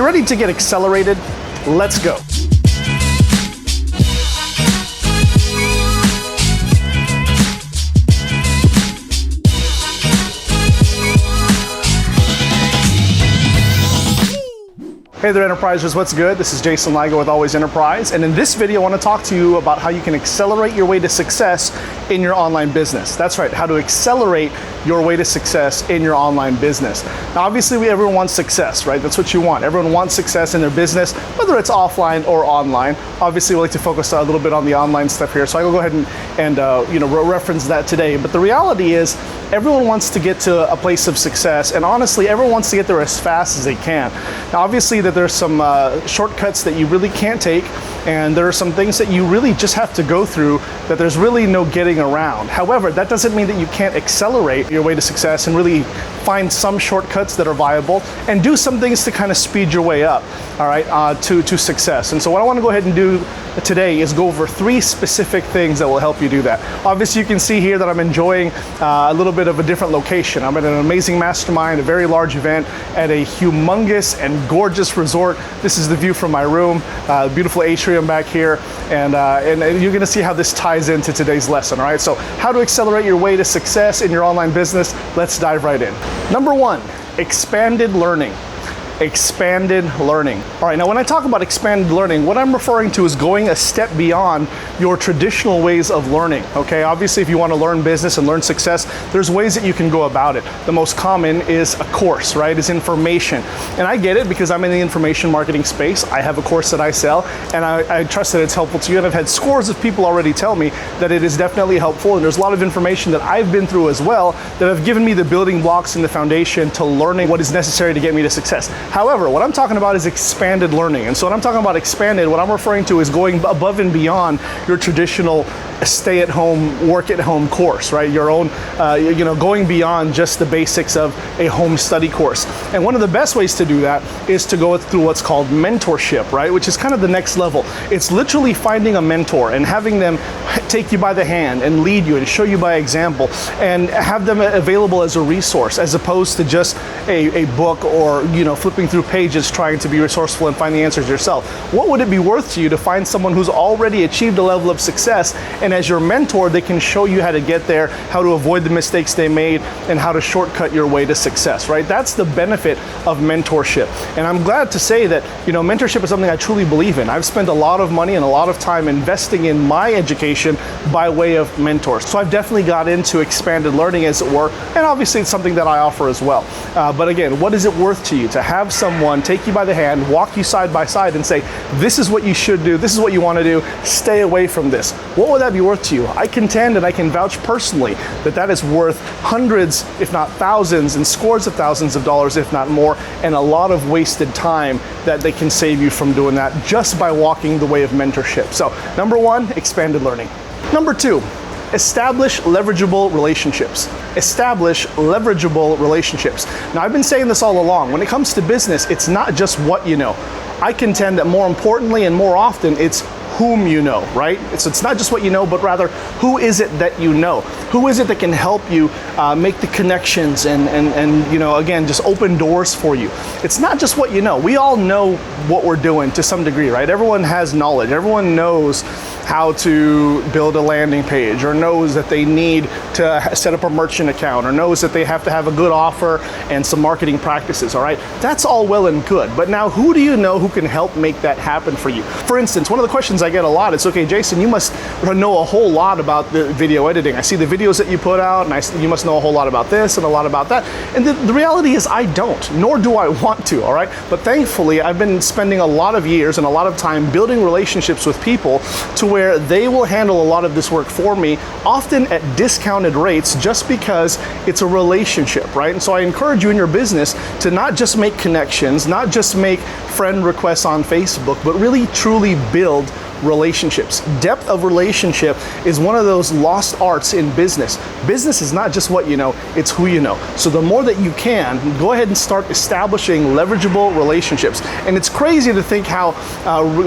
you ready to get accelerated? Let's go. Hey there, Enterprisers, what's good? This is Jason Ligo with Always Enterprise, and in this video I want to talk to you about how you can accelerate your way to success in your online business. That's right, how to accelerate your way to success in your online business. Now obviously everyone wants success, right? That's what you want. Everyone wants success in their business, whether it's offline or online. Obviously we like to focus a little bit on the online stuff here, so I will go ahead and reference that today. But the reality is everyone wants to get to a place of success, and honestly everyone wants to get there as fast as they can. Now obviously there's some shortcuts that you really can't take, and there are some things that you really just have to go through that there's really no getting around. However, that doesn't mean that you can't accelerate your way to success and really find some shortcuts that are viable and do some things to kind of speed your way up, all right, to success. And so what I want to go ahead and do today is go over 3 specific things that will help you do that. Obviously you can see here that I'm enjoying a little bit of a different location. I'm at an amazing mastermind, a very large event at a humongous and gorgeous resort. This is the view from my room, beautiful atrium back here, and you're gonna see how this ties into today's lesson, all right? So how to accelerate your way to success in your online business, let's dive right in. Number 1, expanded learning. Expanded learning. All right, now when I talk about expanded learning, what I'm referring to is going a step beyond your traditional ways of learning, okay? Obviously, if you want to learn business and learn success, there's ways that you can go about it. The most common is a course, right? Is information. And I get it because I'm in the information marketing space. I have a course that I sell, and I trust that it's helpful to you. And I've had scores of people already tell me that it is definitely helpful, and there's a lot of information that I've been through as well that have given me the building blocks and the foundation to learning what is necessary to get me to success. However, what I'm talking about is expanded learning. And so when I'm talking about expanded, what I'm referring to is going above and beyond your traditional stay-at-home, work-at-home course, right? Your own, going beyond just the basics of a home study course. And one of the best ways to do that is to go through what's called mentorship, right? Which is kind of the next level. It's literally finding a mentor and having them take you by the hand and lead you and show you by example and have them available as a resource as opposed to just a book or, flipping through pages trying to be resourceful and find the answers yourself. What would it be worth to you to find someone who's already achieved a level of success, and as your mentor, they can show you how to get there, how to avoid the mistakes they made, and how to shortcut your way to success, right? That's the benefit of mentorship. And I'm glad to say that, mentorship is something I truly believe in. I've spent a lot of money and a lot of time investing in my education by way of mentors. So I've definitely got into expanded learning, as it were, and obviously it's something that I offer as well. But again, what is it worth to you to have someone take you by the hand, walk you side by side and say, this is what you should do, this is what you want to do, stay away from this? What would that be worth to you? I contend, and I can vouch personally, that is worth hundreds, if not thousands, and scores of thousands of dollars, if not more, and a lot of wasted time that they can save you from doing that just by walking the way of mentorship. So, number 1, expanded learning. Number 2, establish leverageable relationships. Establish leverageable relationships. Now, I've been saying this all along. When it comes to business, it's not just what you know. I contend that more importantly and more often, it's whom you know, right? So it's not just what you know, but rather who is it that you know? Who is it that can help you make the connections and again, just open doors for you? It's not just what you know. We all know what we're doing to some degree, right? Everyone has knowledge. Everyone knows how to build a landing page, or knows that they need to set up a merchant account, or knows that they have to have a good offer and some marketing practices, all right? That's all well and good, but now who do you know who can help make that happen for you? For instance, one of the questions I get a lot is, okay, Jason, you must know a whole lot about the video editing. I see the videos that you put out, and you must know a whole lot about this and a lot about that. And the reality is I don't, nor do I want to, all right? But thankfully, I've been spending a lot of years and a lot of time building relationships with people to where they will handle a lot of this work for me, often at discounted rates, just because it's a relationship, right? And so I encourage you in your business to not just make connections, not just make friend requests on Facebook, but really truly build relationships. Depth of relationship is one of those lost arts in business. Business is not just what you know, it's who you know. So the more that you can, go ahead and start establishing leverageable relationships. And it's crazy to think how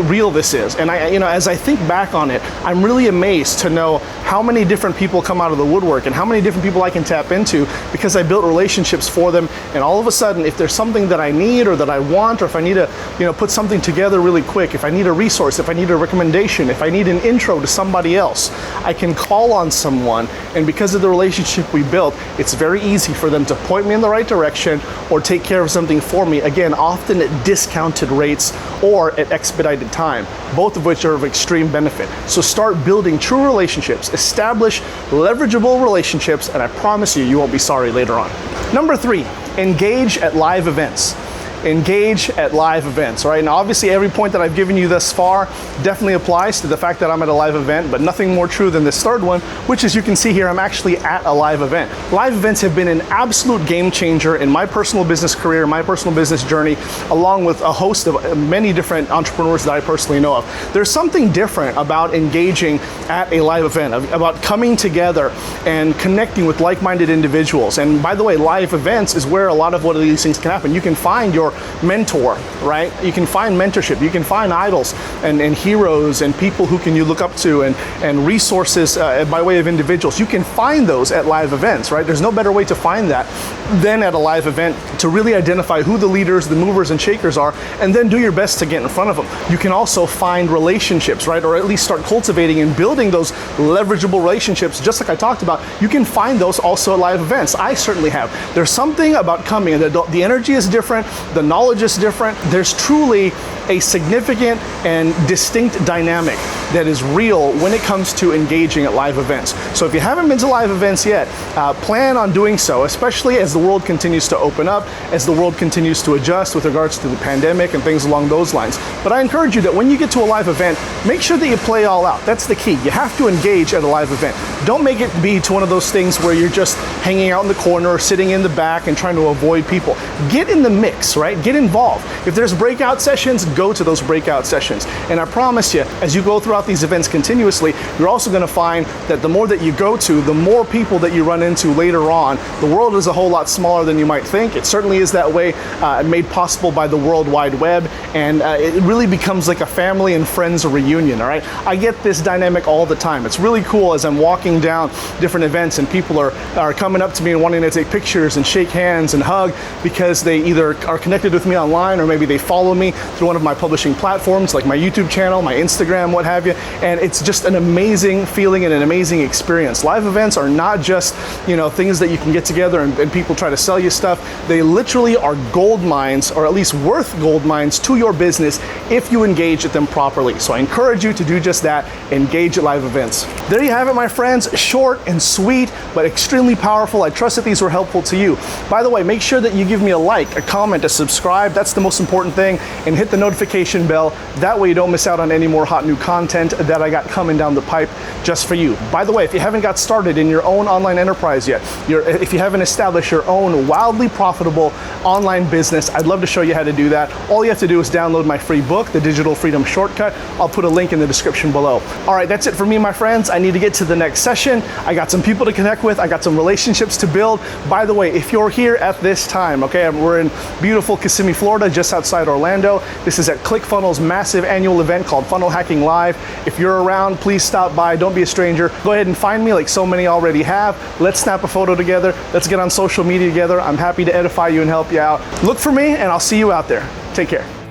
real this is. And as I think back on it, I'm really amazed to know how many different people come out of the woodwork and how many different people I can tap into because I built relationships for them. And all of a sudden, if there's something that I need or that I want, or if I need to put something together really quick, if I need a resource, if I need a recommendation, if I need an intro to somebody else, I can call on someone. And because of the relationship we built, it's very easy for them to point me in the right direction or take care of something for me, again, often at discounted rates or at expedited time, both of which are of extreme benefit. So start building true relationships, establish leverageable relationships, and I promise you, you won't be sorry later on. Number 3, engage at live events. Engage at live events, right? Now, obviously, every point that I've given you thus far definitely applies to the fact that I'm at a live event, but nothing more true than this third one, which, as you can see here, I'm actually at a live event. Live events have been an absolute game changer in my personal business career, my personal business journey, along with a host of many different entrepreneurs that I personally know of. There's something different about engaging at a live event, about coming together and connecting with like-minded individuals. And by the way, live events is where a lot of what these things can happen. You can find your mentor, right? You can find mentorship, you can find idols and heroes and people who you look up to and resources by way of individuals. You can find those at live events, right? There's no better way to find that than at a live event, to really identify who the leaders, the movers and shakers are, and then do your best to get in front of them. You can also find relationships, right? Or at least start cultivating and building those leverageable relationships, just like I talked about. You can find those also at live events. I certainly have. There's something about coming, and the energy is different, the knowledge is different. There's truly a significant and distinct dynamic that is real when it comes to engaging at live events. So if you haven't been to live events yet, plan on doing so, especially as the world continues to open up, as the world continues to adjust with regards to the pandemic and things along those lines. But I encourage you that when you get to a live event, make sure that you play all out. That's the key. You have to engage at a live event. Don't make it be to one of those things where you're just hanging out in the corner or sitting in the back and trying to avoid people. Get in the mix, right? Get involved. If there's breakout sessions, go to those breakout sessions. And I promise you, as you go throughout these events continuously, you're also going to find that the more that you go to, the more people that you run into later on. The world is a whole lot smaller than you might think. It certainly is that way, made possible by the World Wide Web, and it really becomes like a family and friends reunion, all right? I get this dynamic all the time. It's really cool as I'm walking down different events and people are coming up to me and wanting to take pictures and shake hands and hug because they either are connected with me online or maybe they follow me through one of my publishing platforms like my YouTube channel, my Instagram, what have you. And it's just an amazing feeling and an amazing experience. Live events are not just, things that you can get together and people try to sell you stuff. They literally are gold mines, or at least worth gold mines to your business if you engage at them properly. So I encourage you to do just that, engage at live events. There you have it, my friends. Short and sweet, but extremely powerful. I trust that these were helpful to you. By the way, make sure that you give me a like, a comment, a subscribe. That's the most important thing. And hit the notification bell. That way you don't miss out on any more hot new content that I got coming down the pipe just for you. By the way, if you haven't got started in your own online enterprise yet, if you haven't established your own wildly profitable online business, I'd love to show you how to do that. All you have to do is download my free book, The Digital Freedom Shortcut. I'll put a link in the description below. All right, that's it for me, my friends. I need to get to the next session. I got some people to connect with. I got some relationships to build. By the way, if you're here at this time, okay, we're in beautiful Kissimmee, Florida, just outside Orlando. This is at ClickFunnels' massive annual event called Funnel Hacking Live. If you're around, please stop by. Don't be a stranger. Go ahead and find me like so many already have. Let's snap a photo together. Let's get on social media together. I'm happy to edify you and help you out. Look for me, and I'll see you out there. Take care.